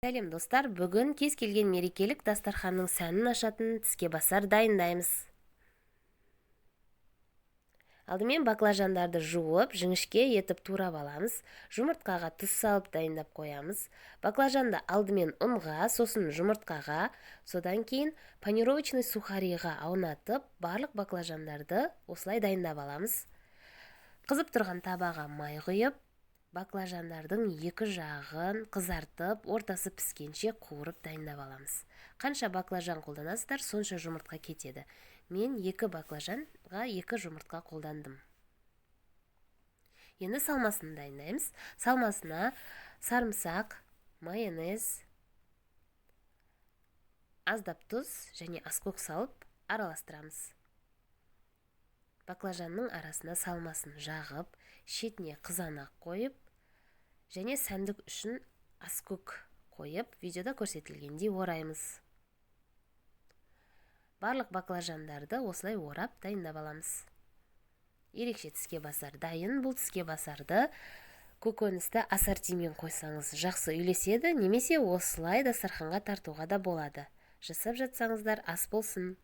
Сәлем достар, бүгін кез келген мерекелік дастарханның сәнін ашатын тіске басар дайындаймыз. Алдымен баклажандарды жуып, жіңішке етіп турап аламыз. Жұмыртқаға тұз салып дайындап қоямыз. Баклажанды алдымен ұнға, сосын жұмыртқаға, содан кейін панировочный сухариға аунатып, барлық баклажандарды осылай дайындап аламыз. Қызып тұрған табаға май құйып, баклажандардың екі жағын қызартып, ортасы піскенше қуырып дайындап аламыз. Қанша баклажан қолданасыздар, сонша жұмыртқа кетеді. Мен 2 баклажанға 2 жұмыртқа қолдандым. Енді салмасын дайындаймыз. Салмасына сарымсақ, майонез, аздап тұз және аскөк салып араластырамыз. Баклажанның арасына салмасын жағып, шетіне қызанақ қойып, және сәндік үшін аскөк қойып, видеода көрсетілгендей ораймыз. Барлық баклажандарды осылай орап дайындап аламыз. Ерекше тіске басар дайын. Бұл тіске басарды көкөністі ассортимен қойсаңыз жақсы үйлеседі, немесе осылай дастарханға тартуға да болады. Жасап жатсаңыздар ас болсын.